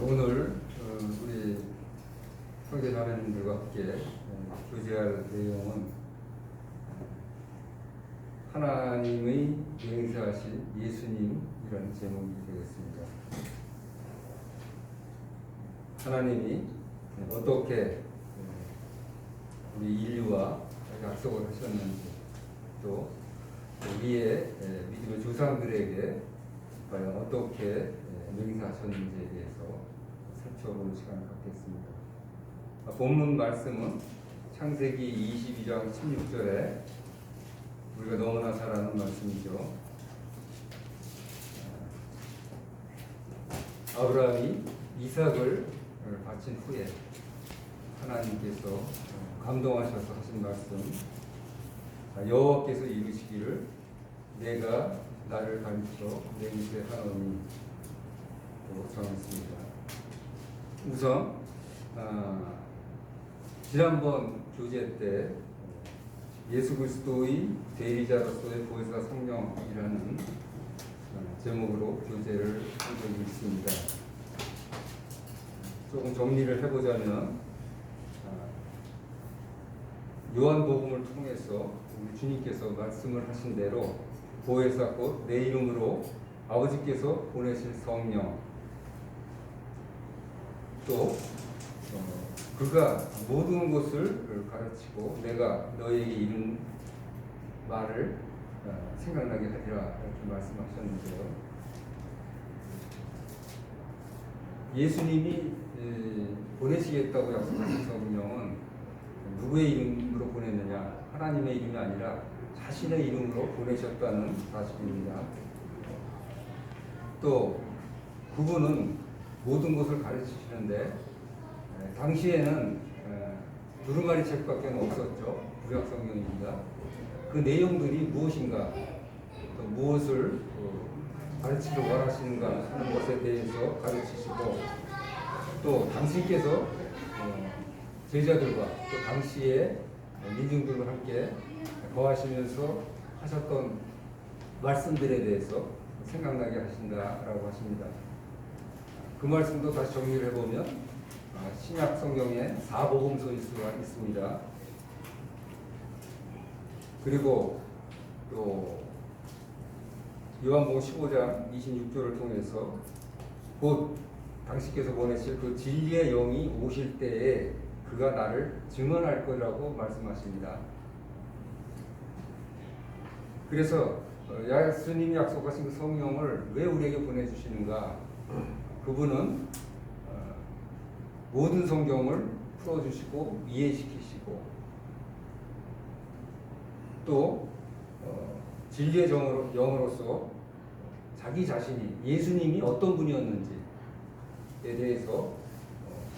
오늘 우리 형제 자매님들과 함께 교제할 내용은 하나님의 맹세하신 예수님이라는 제목이 되겠습니다. 하나님이 어떻게 우리 인류와 약속을 하셨는지, 또 우리의 믿음의 조상들에게 과연 어떻게 맹세하셨는지에 대해서 살펴보는 시간을 갖겠습니다. 본문 말씀은 창세기 22장 16절에 우리가 너무나 잘 아는 말씀이죠. 아브라함이 이삭을 바친 후에 하나님께서 감동하셔서 하신 말씀, 여호와께서 이르시기를 내가 나를 가르쳐 맹세하노니 또 정했습니다. 우선 지난번 교제 때 예수 그리스도의 대리자로서의 보혜사 성령이라는 제목으로 교제를 한 적이 있습니다. 조금 정리를 해보자면 요한복음을 통해서 우리 주님께서 말씀을 하신 대로 보혜사 곧 내 이름으로 아버지께서 보내실 성령, 또 그가 모든 것을 가르치고 내가 너에게 이른 말을 생각나게 하리라 이렇게 말씀하셨는데요. 예수님이 보내시겠다고 약속하신 성령은 누구의 이름으로 보냈느냐? 하나님의 이름이 아니라 자신의 이름으로 보내셨다는 사실입니다. 또 그분은 모든 것을 가르치시는데 당시에는 두루마리 책밖에 없었죠. 구약 성경입니다. 그 내용들이 무엇인가, 또 무엇을 가르치려 원하시는가 하는 것에 대해서 가르치시고, 또 당신께서 제자들과 또 당시의 민중들과 함께 거하시면서 하셨던 말씀들에 대해서 생각나게 하신다라고 하십니다. 그 말씀도 다시 정리를 해보면 신약 성경에 사복음서일 수가 있습니다. 그리고 또 요한복음 15장 26절을 통해서 곧 당신께서 보내실 그 진리의 영이 오실 때에 그가 나를 증언할 거라고 말씀하십니다. 그래서 예수님이 약속하신 그 성령을 왜 우리에게 보내주시는가? 그분은 모든 성경을 풀어주시고 이해시키시고, 또 진리의 영으로서 자기 자신이 예수님이 어떤 분이었는지에 대해서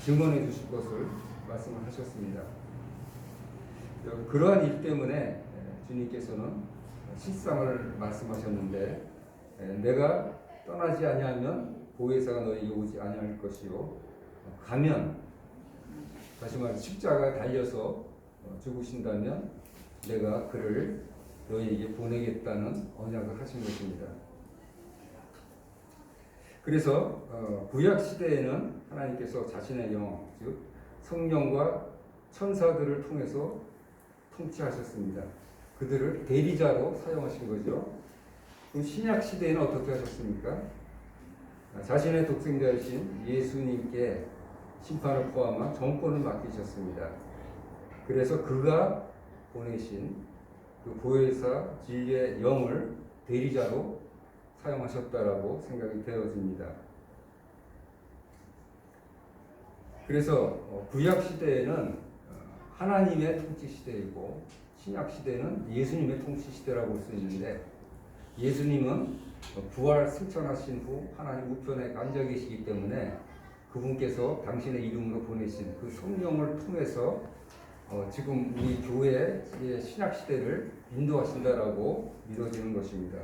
증언해 주실 것을 말씀을 하셨습니다. 그러한 일 때문에 주님께서는 실상을 말씀하셨는데, 내가 떠나지 아니하면 보혜사가 너에게 오지 아니할 것이요, 가면, 다시 말해 십자가에 달려서 죽으신다면 내가 그를 너에게 보내겠다는 언약을 하신 것입니다. 그래서 구약 시대에는 하나님께서 자신의 영, 즉 성령과 천사들을 통해서 통치하셨습니다. 그들을 대리자로 사용하신 거죠. 그럼 신약 시대에는 어떻게 하셨습니까? 자신의 독생자이신 예수님께 심판을 포함한 정권을 맡기셨습니다. 그래서 그가 보내신 그 보혜사 진리의 영을 대리자로 사용하셨다라고 생각이 되어집니다. 그래서 구약 시대에는 하나님의 통치 시대이고 신약 시대는 예수님의 통치 시대라고 볼 수 있는데, 예수님은 부활 승천하신 후 하나님 우편에 앉아 계시기 때문에 그분께서 당신의 이름으로 보내신 그 성령을 통해서 지금 우리 교회의 신약 시대를 인도하신다라고 믿어지는 것입니다.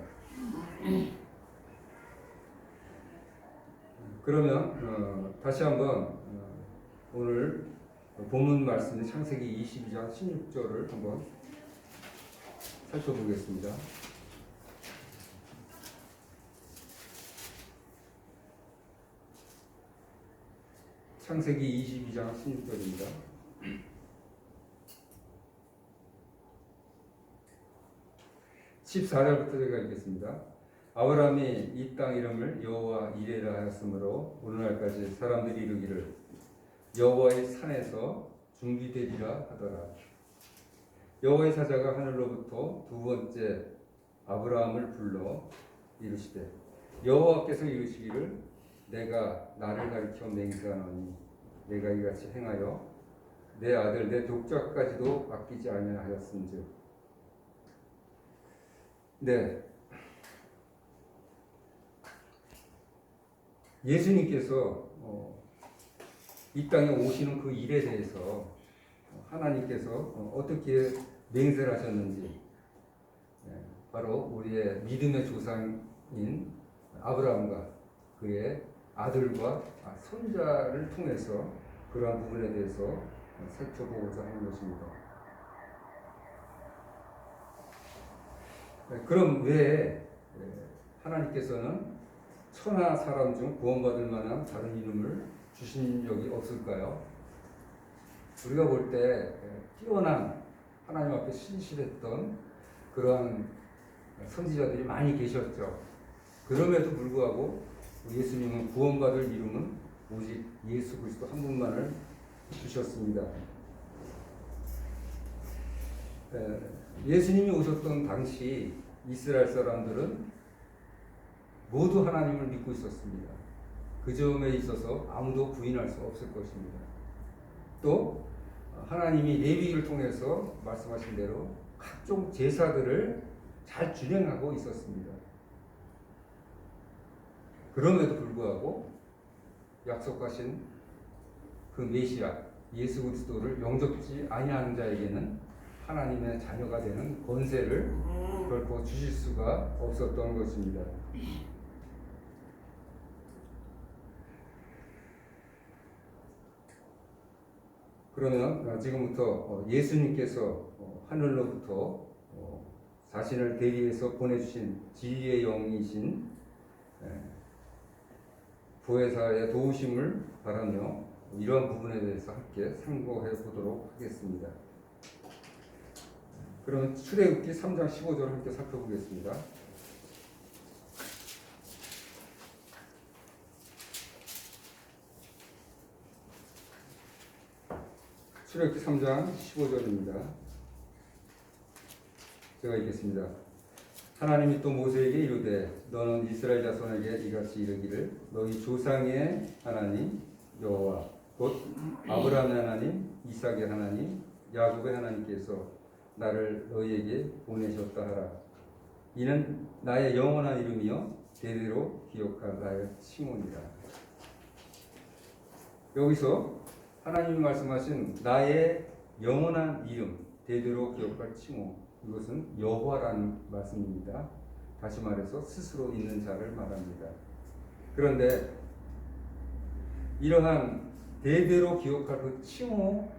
그러면 다시 한번 오늘 본문 말씀인 창세기 22장 16절을 한번 살펴보겠습니다. 창세기 22장 16절입니다. 14절부터 제가 읽겠습니다. 아브라함이 이 땅 이름을 여호와 이레라 하였으므로 오늘날까지 사람들이 이르기를 여호와의 산에서 준비되리라 하더라. 여호와의 사자가 하늘로부터 두 번째 아브라함을 불러 이르시되 여호와께서 이르시기를 내가 나를 가리켜 맹세하노니 내가 이같이 행하여 내 아들 내 독자까지도 아끼지 아니하였은즉. 네, 예수님께서 이 땅에 오시는 그 일에 대해서 하나님께서 어떻게 맹세를 하셨는지, 바로 우리의 믿음의 조상인 아브라함과 그의 아들과 손자를 통해서 그러한 부분에 대해서 살펴보고자 하는 것입니다. 그럼 왜 하나님께서는 천하 사람 중 구원받을 만한 다른 이름을 주신 적이 없을까요? 우리가 볼 때 뛰어난 하나님 앞에 신실했던 그러한 선지자들이 많이 계셨죠. 그럼에도 불구하고 예수님은 구원받을 이름은 오직 예수 그리스도 한 분만을 주셨습니다. 예수님이 오셨던 당시 이스라엘 사람들은 모두 하나님을 믿고 있었습니다. 그 점에 있어서 아무도 부인할 수 없을 것입니다. 또 하나님이 레위기를 통해서 말씀하신 대로 각종 제사들을 잘 준행하고 있었습니다. 그럼에도 불구하고 약속하신 그 메시아 예수 그리스도를 영접지 아니하는 자에게는 하나님의 자녀가 되는 권세를 결코 주실 수가 없었던 것입니다. 그러면 지금부터 예수님께서 하늘로부터 자신을 대리해서 보내주신 진리의 영이신 보혜사의 도우심을 바라며 이러한 부분에 대해서 함께 상고해 보도록 하겠습니다. 그러면 출애굽기 3장 15절 함께 살펴보겠습니다. 출애굽기 3장 15절입니다. 제가 읽겠습니다. 하나님이 또 모세에게 이르되 너는 이스라엘 자손에게 이같이 이르기를 너희 조상의 하나님 여호와 곧 아브라함의 하나님 이삭의 하나님 야곱의 하나님께서 나를 너희에게 보내셨다 하라. 이는 나의 영원한 이름이요 대대로 기억할 나의 칭호니라. 여기서 하나님이 말씀하신 나의 영원한 이름 대대로 기억할 칭호, 이것은 여호와라는 말씀입니다. 다시 말해서 스스로 있는 자를 말합니다. 그런데 이러한 대대로 기억할 그 칭호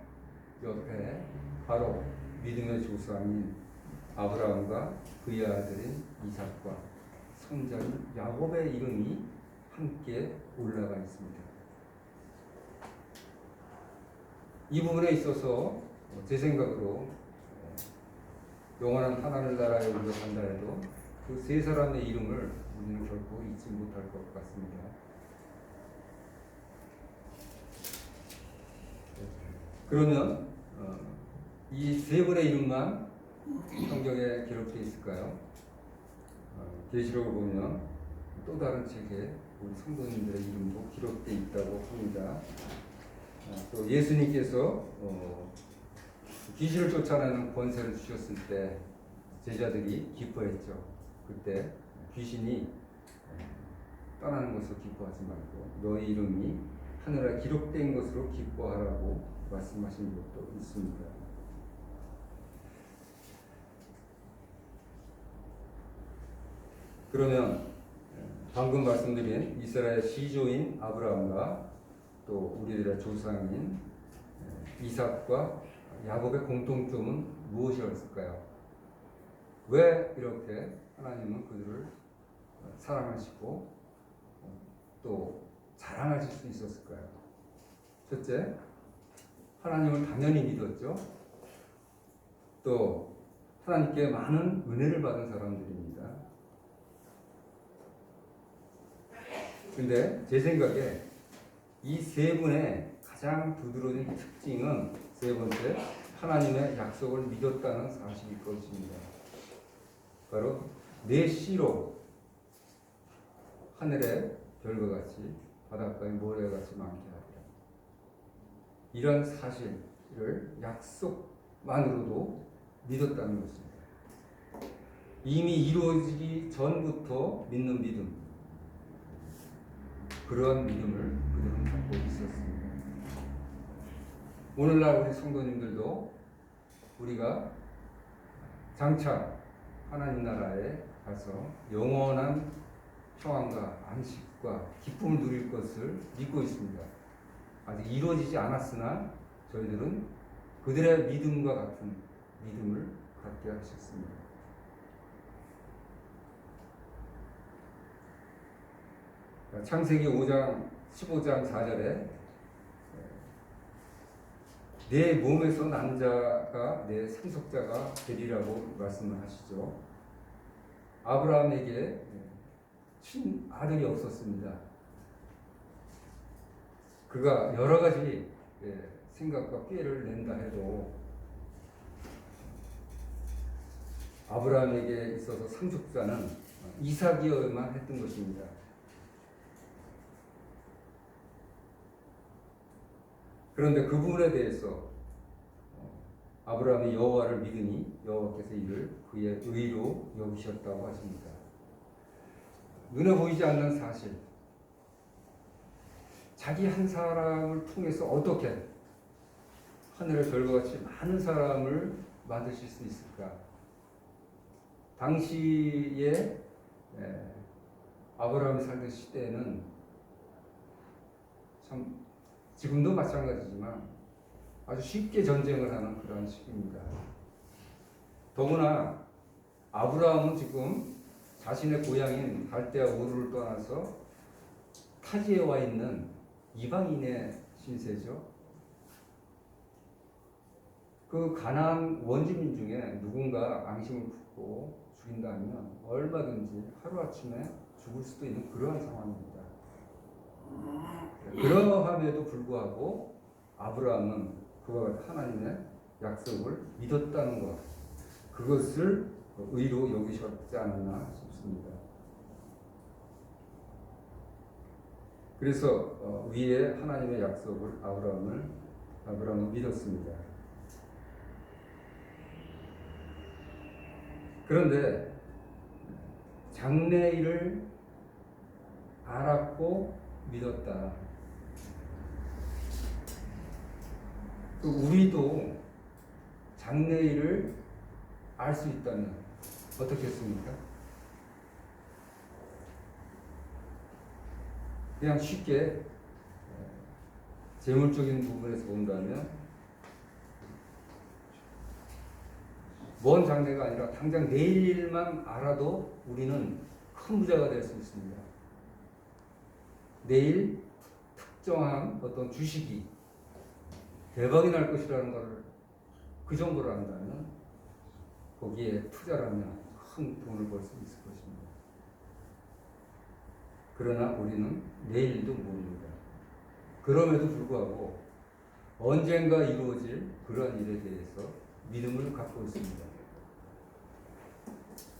옆에 바로 믿음의 조상인 아브라함과 그의 아들인 이삭과 손자인 야곱의 이름이 함께 올라가 있습니다. 이 부분에 있어서 제 생각으로 영원한 하나님 나라에 우리가 간다 해도 그 세 사람의 이름을 우리는 결코 잊지 못할 것 같습니다. 그러면 이 세 분의 이름만 성경에 기록되어 있을까요? 계시록을 보면 또 다른 책에 우리 성도님들의 이름도 기록되어 있다고 합니다. 또 예수님께서 귀신을 쫓아내는 권세를 주셨을 때 제자들이 기뻐했죠. 그때 귀신이 떠나는 것으로 기뻐하지 말고 너희 이름이 하늘에 기록된 것으로 기뻐하라고 말씀하신 것도 있습니다. 그러면 방금 말씀드린 이스라엘 시조인 아브라함과 또 우리들의 조상인 이삭과 야곱의 공통점은 무엇이었을까요? 왜 이렇게 하나님은 그들을 사랑하시고 또 자랑하실 수 있었을까요? 첫째, 하나님을 당연히 믿었죠. 또 하나님께 많은 은혜를 받은 사람들입니다. 근데 제 생각에 이 세 분의 가장 두드러진 특징은 세 번째, 하나님의 약속을 믿었다는 사실일 것입니다. 바로 내 씨로 하늘의 별과 같이 바닷가의 모래같이 많게 하리라. 이런 사실을 약속만으로도 믿었다는 것입니다. 이미 이루어지기 전부터 믿는 믿음, 그러한 믿음을 그들은 갖고 있었습니다. 오늘날 우리 성도님들도 우리가 장차 하나님 나라에 가서 영원한 평안과 안식과 기쁨을 누릴 것을 믿고 있습니다. 아직 이루어지지 않았으나 저희들은 그들의 믿음과 같은 믿음을 갖게 하셨습니다. 창세기 5장 15장 4절에 내 몸에서 난 자가 내 상속자가 되리라고 말씀을 하시죠. 아브라함에게 친아들이 없었습니다. 그가 여러 가지 생각과 꾀를 낸다 해도 아브라함에게 있어서 상속자는 이삭이어야만 했던 것입니다. 그런데 그 부분에 대해서 아브라함이 여호와를 믿으니 여호와께서 이를 그의 의로 여기셨다고 하십니다. 눈에 보이지 않는 사실, 자기 한 사람을 통해서 어떻게 하늘의 별과 같이 많은 사람을 만드실 수 있을까? 당시에 아브라함이 살던 시대에는 참 지금도 마찬가지지만 아주 쉽게 전쟁을 하는 그런 시기입니다. 더구나 아브라함은 지금 자신의 고향인 갈대아 우르를 떠나서 타지에 와 있는 이방인의 신세죠. 그 가나안 원주민 중에 누군가 앙심을 품고 죽인다면 얼마든지 하루아침에 죽을 수도 있는 그러한 상황입니다. 그러함에도 불구하고 아브라함은 그와 같은 하나님의 약속을 믿었다는 것, 그것을 의로 여기셨지 않았나 싶습니다. 그래서 위에 하나님의 약속을 아브라함은 믿었습니다. 그런데 장래일을 알았고 믿었다. 우리도 장래일을 알 수 있다면 어떻겠습니까? 그냥 쉽게 재물적인 부분에서 본다면 먼 장래가 아니라 당장 내일 일만 알아도 우리는 큰 부자가 될 수 있습니다. 내일 특정한 어떤 주식이 대박이 날 것이라는 것을 그 정도로 안다면 거기에 투자를 하면 큰 돈을 벌 수 있을 것입니다. 그러나 우리는 내일도 모릅니다. 그럼에도 불구하고 언젠가 이루어질 그러한 일에 대해서 믿음을 갖고 있습니다.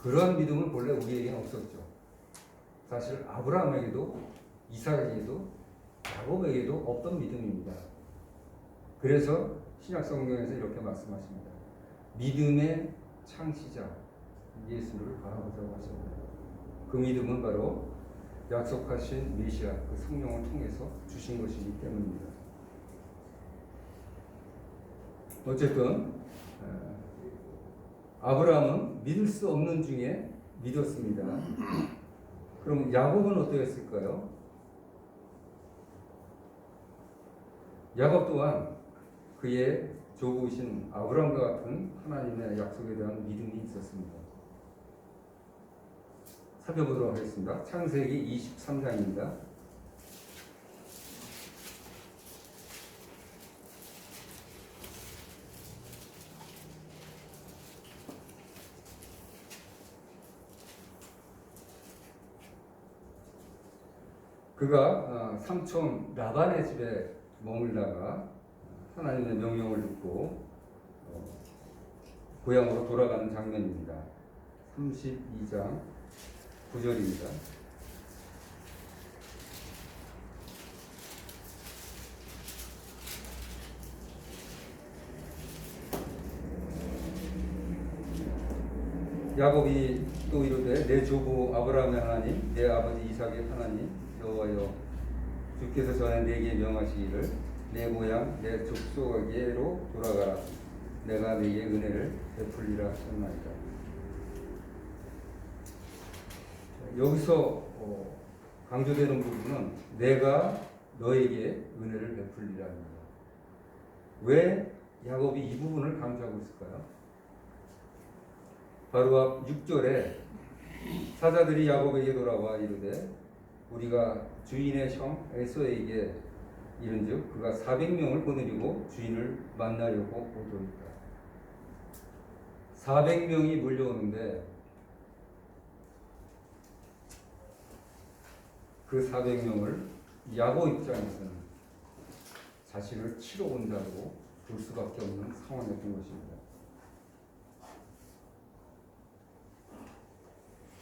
그러한 믿음은 본래 우리에게는 없었죠. 사실 아브라함에게도 이삭에게도 야곱에게도 없던 믿음입니다. 그래서 신약성경에서 이렇게 말씀하십니다. 믿음의 창시자 예수를 바라보자고 하십니다. 그 믿음은 바로 약속하신 메시아 그 성령을 통해서 주신 것이기 때문입니다. 어쨌든 아브라함은 믿을 수 없는 중에 믿었습니다. 그럼 야곱은 어떠했을까요? 야곱 또한 그의 조부이신 아브라함과 같은 하나님의 약속에 대한 믿음이 있었습니다. 살펴보도록 하겠습니다. 창세기 23장입니다. 그가 삼촌 라반의 집에 머물다가 하나님의 명령을 듣고 고향으로 돌아가는 장면입니다. 32장 9절입니다. 야곱이 또 이르되 내 조부 아브라함의 하나님 내 아버지 이삭의 하나님 여호와여 주께서 전에 내게 명하시기를 내 고향 내 족속에게로 돌아가라 내가 네게 은혜를 베풀리라 하셨나이다. 여기서 강조되는 부분은 내가 너에게 은혜를 베풀리라 합니다. 왜 야곱이 이 부분을 강조하고 있을까요? 바로 앞 6절에 사자들이 야곱에게 돌아와 이르되 우리가 주인의 형 에서에게 이른즉 그가 400명을 보내리고 주인을 만나려고 오도이다. 400명이 몰려오는데 그 400명을 야곱 입장에서는 자신을 치러 온다고 볼 수밖에 없는 상황이었던 것입니다.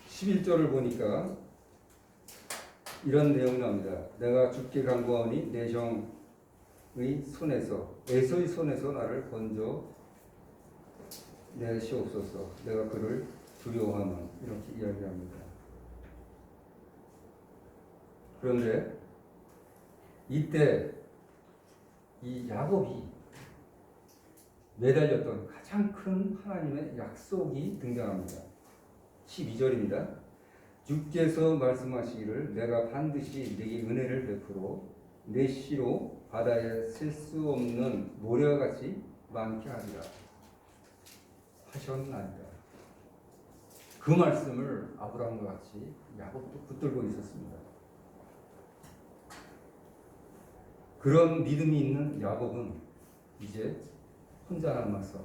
11절을 보니까 이런 내용이 나옵니다. 내가 주께 간구하오니 내 형의 손에서 에서의 손에서 나를 건져 내시옵소서. 내가 그를 두려워하는 이렇게 이야기합니다. 그런데 이때 이 야곱이 매달렸던 가장 큰 하나님의 약속이 등장합니다. 12절입니다. 주께서 말씀하시기를 내가 반드시 네게 은혜를 베풀어 내 씨로 바다에 셀 수 없는 모래같이 많게 하리라 하셨나이다. 그 말씀을 아브라함과 같이 야곱도 붙들고 있었습니다. 그런 믿음이 있는 야곱은 이제 혼자 남아서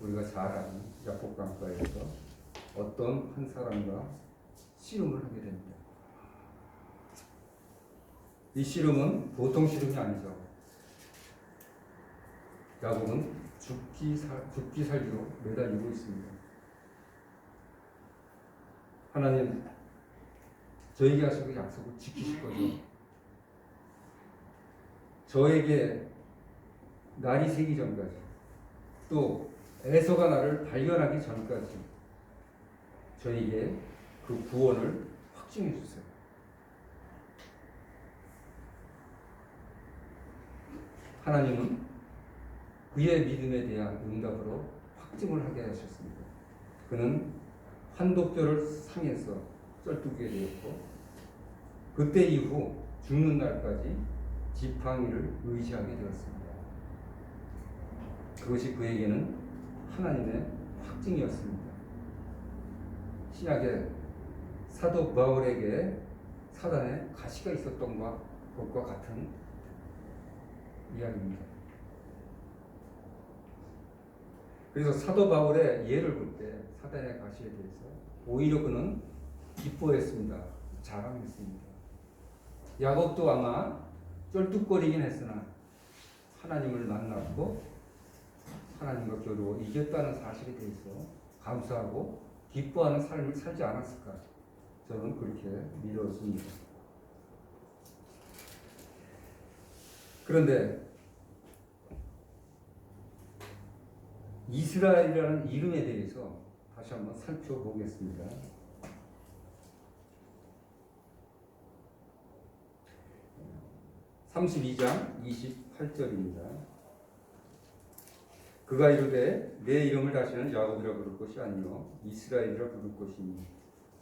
우리가 잘 아는 야곱 강가에서 어떤 한 사람과 씨름을 하게 됩니다. 이 씨름은 보통 씨름이 아니죠. 야곱은 죽기 살기로 매달리고 있습니다. 하나님, 저에게 하신 약속을 지키실 거죠. 저에게 날이 새기 전까지, 또 에서가 나를 발견하기 전까지 저에게 그 구원을 확증해 주세요. 하나님은 그의 믿음에 대한 응답으로 확증을 하게 하셨습니다. 그는 환도뼈를 상해서 쩔뚝게 되었고 그때 이후 죽는 날까지 지팡이를 의지하게 되었습니다. 그것이 그에게는 하나님의 확증이었습니다. 신약의 사도 바울에게 사단에 가시가 있었던 것과 같은 이야기입니다. 그래서 사도 바울의 예를 볼 때 사단의 가시에 대해서 오히려 그는 기뻐했습니다. 자랑했습니다. 야곱도 아마 쩔뚝거리긴 했으나 하나님을 만났고 하나님과 겨루어 이겼다는 사실에 대해서 감사하고 기뻐하는 삶을 살지 않았을까? 저는 그렇게 믿었습니다. 그런데 이스라엘이라는 이름에 대해서 다시 한번 살펴보겠습니다. (32장 28절입니다) 그가 이르되 내 이름을 다시는 야곱이라 부를 것이 아니요 이스라엘이라 부를 것이니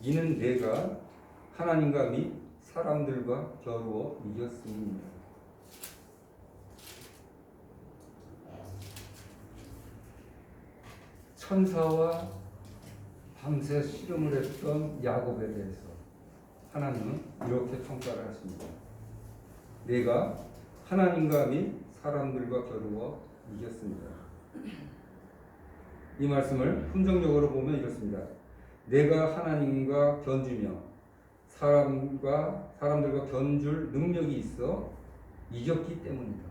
이는 내가 하나님과 및 사람들과 겨루어 이겼음이니라. 천사와 밤새 씨름을 했던 야곱에 대해서 하나님은 이렇게 평가를 하십니다. 내가 하나님과 및 사람들과 겨루어 이겼습니다. 이 말씀을 품정적으로 보면 이렇습니다. 내가 하나님과 견주며 사람들과 견줄 능력이 있어 이겼기 때문이다.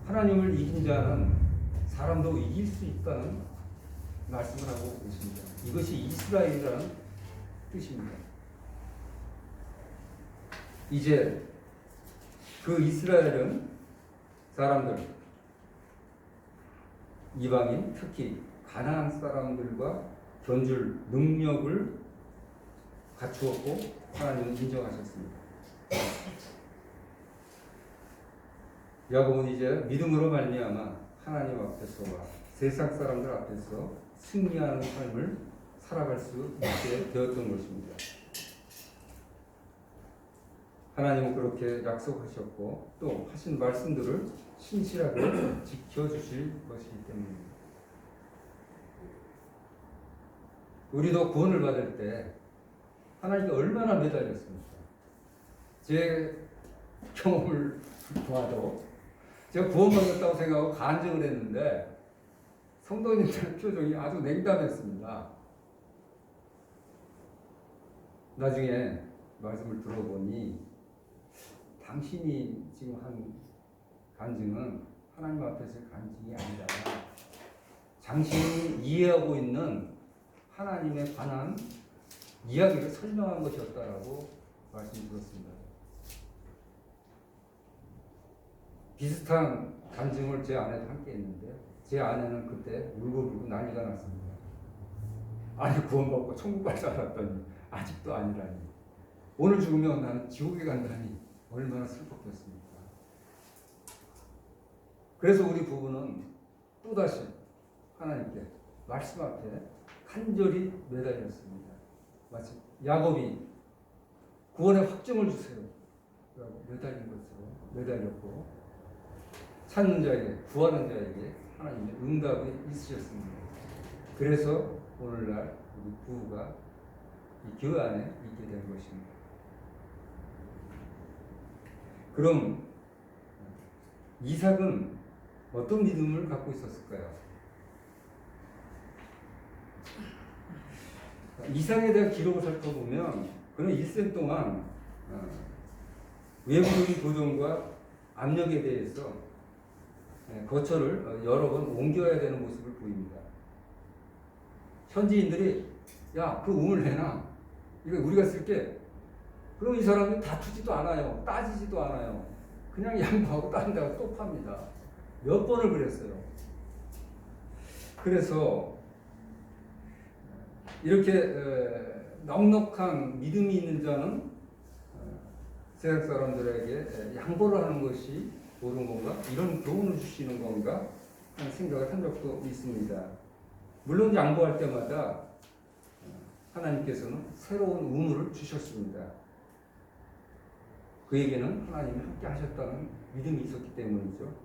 하나님을 이긴 자는 사람도 이길 수 있다는 말씀을 하고 있습니다. 이것이 이스라엘이라는 뜻입니다. 이제 그 이스라엘은 사람들, 이방인, 특히 가나안 사람들과 견줄 능력을 갖추었고 하나님은 인정하셨습니다. 야곱은 이제 믿음으로 말미암아 하나님 앞에서와 세상 사람들 앞에서 승리하는 삶을 살아갈 수 있게 되었던 것입니다. 하나님은 그렇게 약속하셨고 또 하신 말씀들을 신실하게 지켜주실 것이기 때문입니다. 우리도 구원을 받을 때 하나님께 얼마나 매달렸습니까? 제 경험을 봐도 제가 구원받았다고 생각하고 간증을 했는데 성도님들 표정이 아주 냉담했습니다. 나중에 말씀을 들어보니 당신이 지금 한 간증은 하나님 앞에서의 간증이 아니라 당신이 이해하고 있는 하나님에 관한 이야기를 설명한 것이었다라고 말씀드렸습니다. 비슷한 간증을 제 아내도 함께 했는데 제 아내는 그때 울고불고 난리가 났습니다. 아니 구원받고 천국 갈 줄 알았더니 아직도 아니라니. 오늘 죽으면 나는 지옥에 간다니 얼마나 슬펐겠습니까. 그래서 우리 부부는 또다시 하나님께 말씀 앞에 간절히 매달렸습니다. 마치 야곱이 구원의 확증을 주세요 라고 매달린 것으로 매달렸고 찾는 자에게 구하는 자에게 하나님의 응답이 있으셨습니다. 그래서 오늘날 우리 부부가 이 교회 안에 있게 된 것입니다. 그럼 이삭은 어떤 믿음을 갖고 있었을까요? 이삭에 대한 기록을 살펴보면 그는 일생 동안 외부적인 도전과 압력에 대해서 거처를 여러 번 옮겨야 되는 모습을 보입니다. 현지인들이 야, 그 우물 내놔. 이거 우리가 쓸게. 그럼 이 사람이 다투지도 않아요. 따지지도 않아요. 그냥 양보하고 다른 데가 또 팝니다. 몇 번을 그랬어요. 그래서 이렇게 넉넉한 믿음이 있는 자는 세상 사람들에게 양보를 하는 것이 옳은 건가? 이런 교훈을 주시는 건가? 하는 생각을 한 적도 있습니다. 물론 양보할 때마다 하나님께서는 새로운 우물을 주셨습니다. 그에게는 하나님이 함께 하셨다는 믿음이 있었기 때문이죠.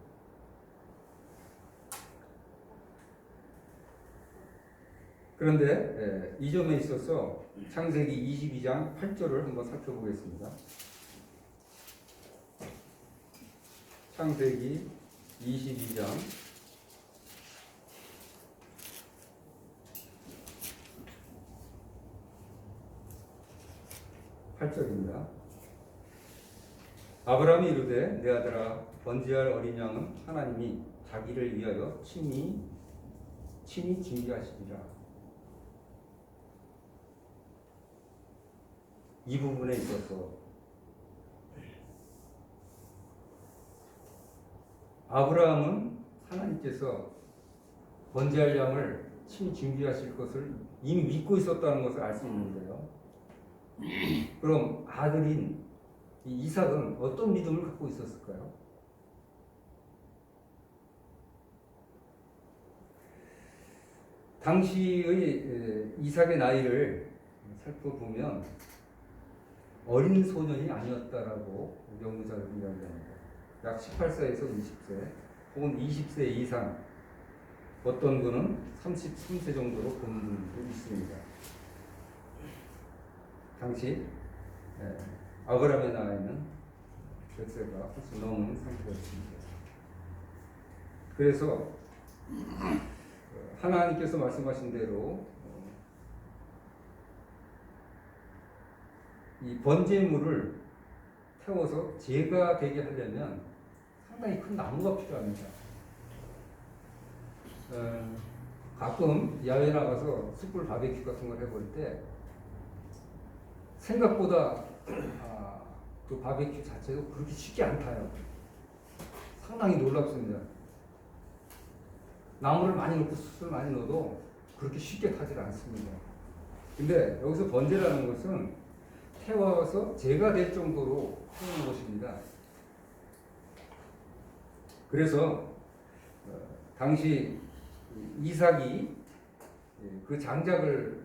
그런데 이 점에 있어서 창세기 22장 8절을 한번 살펴보겠습니다. 창세기 22장 8절입니다. 아브라함이 이르되 내 아들아 번제할 어린 양은 하나님이 자기를 위하여 친히 준비하시리라. 이 부분에 있어서 아브라함은 하나님께서 번제할 양을 친히 준비하실 것을 이미 믿고 있었다는 것을 알 수 있는데요. 그럼 아들인 이삭은 어떤 믿음을 갖고 있었을까요? 당시의 이삭의 나이를 살펴보면 어린 소년이 아니었다라고 연구자들은 이야기합니다. 약 18세에서 20세 혹은 20세 이상, 어떤 분은 33세 정도로 보는 분도 있습니다. 당시 아브라함의 나이는 100세가 훨씬 넘은 상태였습니다. 그래서 하나님께서 말씀하신 대로 이 번제물을 태워서 제가 되게 하려면 상당히 큰 나무가 필요합니다. 가끔 야외 나가서 숯불 바베큐 같은 걸 해볼 때 생각보다 그 바베큐 자체가 그렇게 쉽게 안 타요. 상당히 놀랍습니다. 나무를 많이 넣고 숯을 많이 넣어도 그렇게 쉽게 타질 않습니다. 근데 여기서 번제라는 것은 태워서 제가 될 정도로 태우는 것입니다. 그래서 당시 이삭이 그 장작을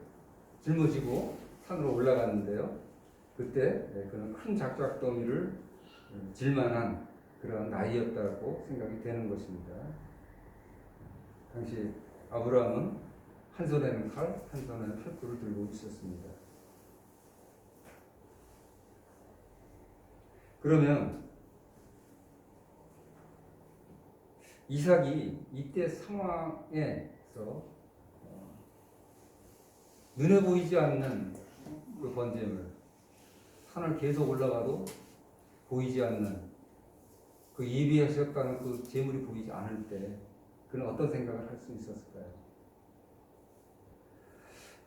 짊어지고 산으로 올라갔는데요. 그때 그는 큰 장작더미를 질 만한 그런 나이였다고 생각이 되는 것입니다. 당시 아브라함은 한 손에는 칼, 한 손에는 활구를 들고 있었습니다. 그러면 이삭이 이때 상황에서 눈에 보이지 않는 그 번제물, 산을 계속 올라가도 보이지 않는 그 예비하셨다는 그 제물이 보이지 않을 때 그는 어떤 생각을 할 수 있었을까요?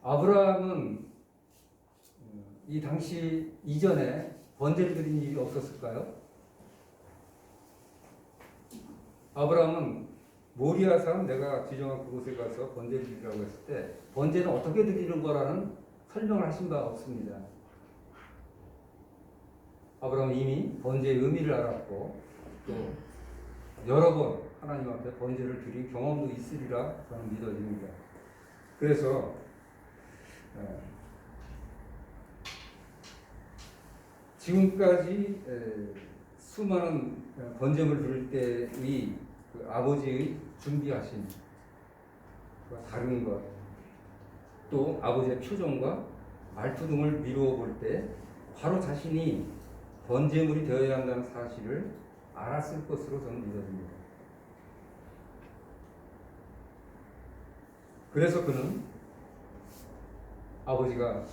아브라함은 이 당시 이전에 번제를 드린 일이 없었을까요? 아브라함은 모리아산 내가 지정한 그곳에 가서 번제를 드리라고 했을 때 번제는 어떻게 드리는 거라는 설명을 하신 바 없습니다. 아브라함은 이미 번제의 의미를 알았고 또 여러 번 하나님 앞에 번제를 드린 경험도 있으리라 저는 믿어집니다. 그래서 지금까지 수많은 번제물 드릴 때의 그 아버지의 준비하신 다른 것, 또 아버지의 표정과 말투 등을 미루어 볼 때 바로 자신이 번제물이 되어야 한다는 사실을 알았을 것으로 저는 믿어집니다. 그래서 그는 아버지가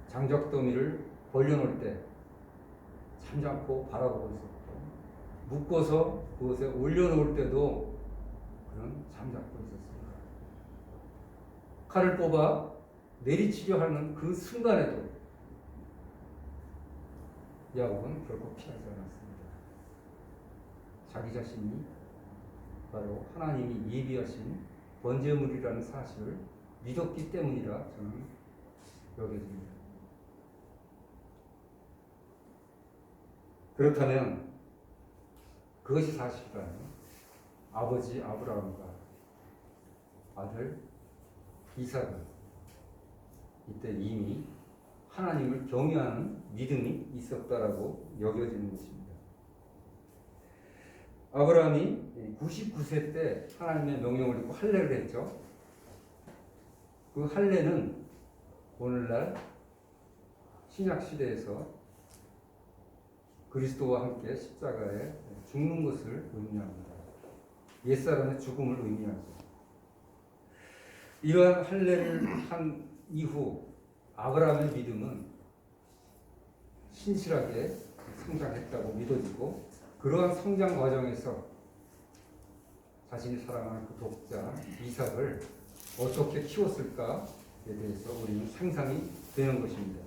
장작더미를 벌려놓을 때 잠잠고 바라보고 있었고, 묶어서 그것에 올려놓을 때도 그는 잠잠고 있었습니다. 칼을 뽑아 내리치려 하는 그 순간에도 야곱은 결코 피하지 않았습니다. 자기 자신이 바로 하나님이 예비하신 번제물이라는 사실을 믿었기 때문이라 저는 여겨집니다. 그렇다면 그것이 사실이라면 아버지 아브라함과 아들 이삭은 이때 이미 하나님을 경외하는 믿음이 있었다라고 여겨지는 것입니다. 아브라함이 99세 때 하나님의 명령을 듣고 할례를 했죠. 그 할례는 오늘날 신약 시대에서 그리스도와 함께 십자가에 죽는 것을 의미합니다. 옛사람의 죽음을 의미하죠. 이러한 할례를 한 이후 아브라함의 믿음은 신실하게 성장했다고 믿어지고, 그러한 성장 과정에서 자신이 사랑하는 그 독자 이삭을 어떻게 키웠을까에 대해서 우리는 상상이 되는 것입니다.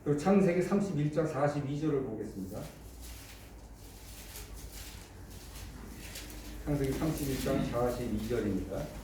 그리고 창세기 31장 42절을 보겠습니다. 창세기 31장 42절입니다.